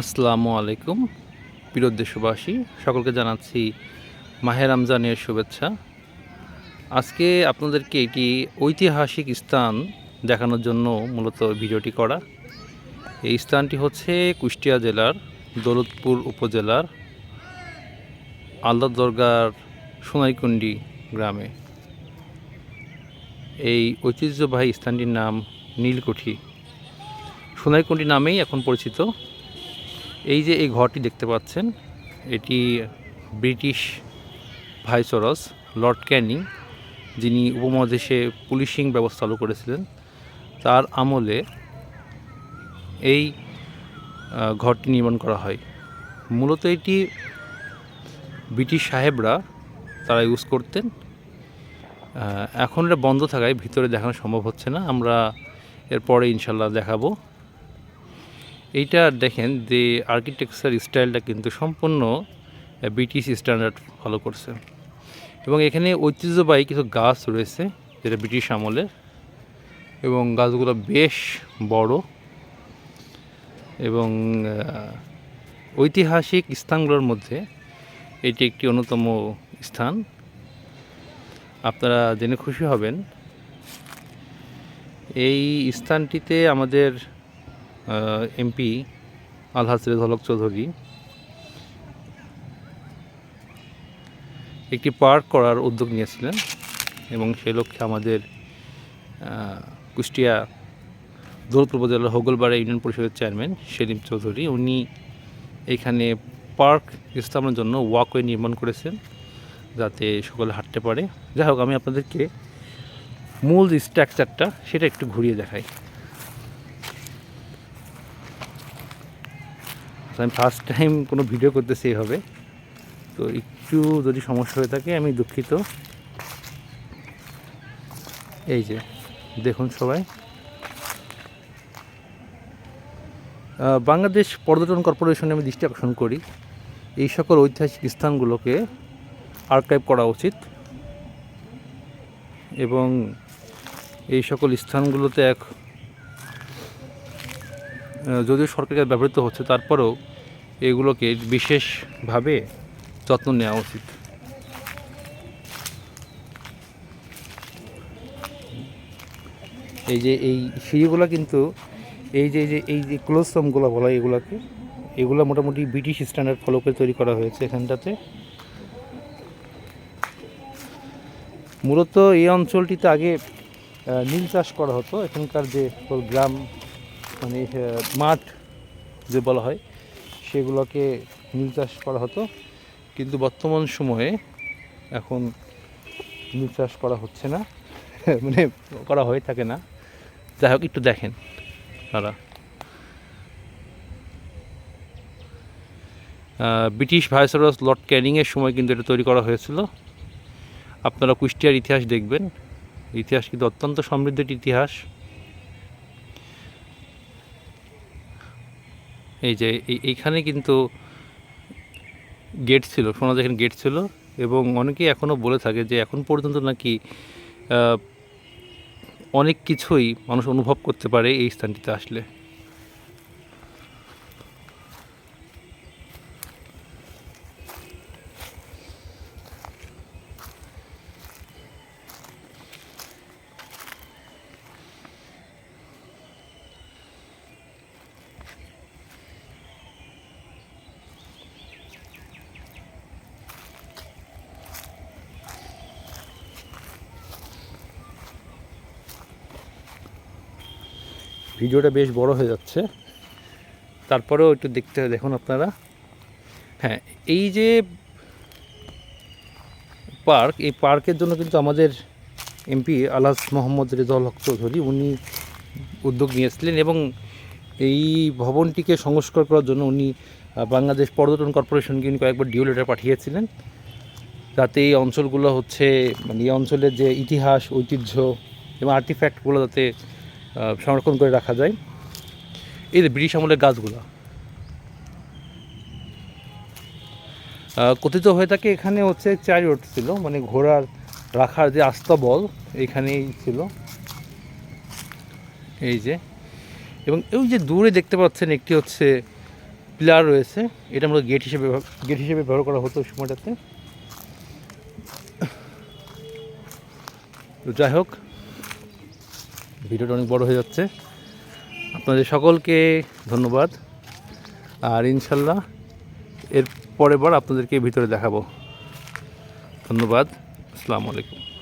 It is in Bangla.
আসসালামু আলাইকুম প্রিয় দেশবাসী, সকলকে জানাচ্ছি মাহে রমজানের শুভেচ্ছা। আজকে আপনাদেরকে একটি ঐতিহাসিক স্থান দেখানোর জন্য মূলত ভিডিওটি করা। এই স্থানটি হচ্ছে কুষ্টিয়া জেলার দৌলতপুর উপজেলার আল্লাহ দরগার সোনাইকুণ্ডি গ্রামে। এই ঐতিহ্যবাহী স্থানটির নাম নীলকুঠি, সোনাইকুণ্ডি নামেই এখন পরিচিত। এই যে এই ঘরটি দেখতে পাচ্ছেন, এটি ব্রিটিশ ভাইসরস লর্ড ক্যানিং, যিনি উপমহাদেশে পুলিশিং ব্যবস্থা চালু করেছিলেন, তার আমলে এই ঘরটি নির্মাণ করা হয়। মূলত এটি ব্রিটিশ সাহেবরা তারা ইউজ করতেন। এখন এটা বন্ধ থাকায় ভিতরে দেখানো সম্ভব হচ্ছে না, আমরা এরপরে ইনশাল্লাহ দেখাবো। এইটা দেখেন যে আর্কিটেকচার স্টাইলটা কিন্তু সম্পূর্ণ ব্রিটিশ স্ট্যান্ডার্ড ফলো করছে, এবং এখানে ঐতিহ্যবাহী কিছু গাছ রয়েছে যেটা ব্রিটিশ আমলের, এবং গাছগুলো বেশ বড় এবং ঐতিহাসিক স্থানগুলোর মধ্যে এটি একটি অন্যতম স্থান। আপনারা জেনে খুশি হবেন, এই স্থানটিতে আমাদের এমপি আলহাজ রেজাউল হক চৌধুরী একটি পার্ক করার উদ্যোগ নিয়েছিলেন, এবং সেই লক্ষ্যে আমাদের কুষ্টিয়া দৌলতপুর উপজেলার হোগলবাড়া ইউনিয়ন পরিষদের চেয়ারম্যান সেলিম চৌধুরী, উনি এখানে পার্ক স্থাপনের জন্য ওয়াকওয়ে নির্মাণ করেছেন যাতে সকলে হাঁটতে পারে। যাই হোক, আমি আপনাদেরকে মূল যে স্ট্রাকচারটা সেটা একটু ঘুরিয়ে দেখাই। আমি ফার্স্ট টাইম কোনো ভিডিও করতেছি এইভাবে, তো একটু যদি সমস্যা হয়ে থাকে আমি দুঃখিত। এই যে দেখুন সবাই, বাংলাদেশ পর্যটন কর্পোরেশনে আমি দৃষ্টি আকর্ষণ করি, এই সকল ঐতিহাসিক স্থানগুলোকে আর্কাইভ করা উচিত, এবং এই সকল স্থানগুলোতে যদিও সরকারের ব্যবহৃত হচ্ছে, তারপরেও এগুলোকে বিশেষভাবে যত্ন নেওয়া উচিত। এই যে এই সিঁড়িগুলো কিন্তু এই যে ক্লোজরুমগুলো বলা হয়, এগুলো মোটামুটি ব্রিটিশ স্ট্যান্ডার্ড ফলো করে তৈরি করা হয়েছে এখানটাতে। মূলত এই অঞ্চলটিতে আগে নীল চাষ করা হতো, এখানকার যে গ্রাম মানে মাঠ যে বলা হয় সেগুলোকে নীল চাষ করা হতো, কিন্তু বর্তমান সময়ে এখন নীল চাষ করা হচ্ছে না, মানে করা হয়ে থাকে না। যাই হোক, একটু দেখেন তারা ব্রিটিশ ভাইসরস লর্ড ক্যানিংয়ের সময় কিন্তু এটা তৈরি করা হয়েছিল। আপনারা কুষ্টিয়ার ইতিহাস দেখবেন, ইতিহাস কিন্তু অত্যন্ত সমৃদ্ধ একটি ইতিহাস। এই যে এইখানে কিন্তু গেট ছিল, শোনা যায় এখানে গেট ছিল, এবং অনেকেই এখনও বলে থাকে যে এখন পর্যন্ত নাকি অনেক কিছুই মানুষ অনুভব করতে পারে এই স্থানটিতে আসলে। ভিডিওটা বেশ বড় হয়ে যাচ্ছে, তারপরেও একটু দেখুন আপনারা। হ্যাঁ, এই যে পার্ক, এই পার্কের জন্য কিন্তু আমাদের এমপি আলহাজ মোহাম্মদ রেজাউল হক চৌধুরী উনি উদ্যোগ নিয়েছিলেন, এবং এই ভবনটিকে সংস্কার করার জন্য উনি বাংলাদেশ পর্যটন কর্পোরেশনকে উনি কয়েকবার ডিও লেটার পাঠিয়েছিলেন, যাতে এই অঞ্চলগুলো হচ্ছে মানে এই অঞ্চলের যে ইতিহাস, ঐতিহ্য এবং আর্টিফ্যাক্টগুলো যাতে সংরক্ষণ করে রাখা যায়। এই যে ব্রিটিশ আমলের গাছগুলো কথিত হয়ে থাকে, এখানে হচ্ছে চ্যারিয়ট ছিল, মানে ঘোড়ার রাখার যে আস্তাবল এখানেই ছিল। এই যে, এবং ওই যে দূরে দেখতে পাচ্ছেন একটি হচ্ছে পিলার রয়েছে, এটা আমরা গেট হিসেবে ব্যবহার করা হতো ওই সময়টাতে। তো যাই হোক, ভিডিওটা অনেক বড় হয়ে যাচ্ছে। আপনাদের সকলকে ধন্যবাদ, আর ইনশাল্লাহ এর পরের বার আপনাদেরকে ভিতরে দেখাবো। ধন্যবাদ, আসসালামু আলাইকুম।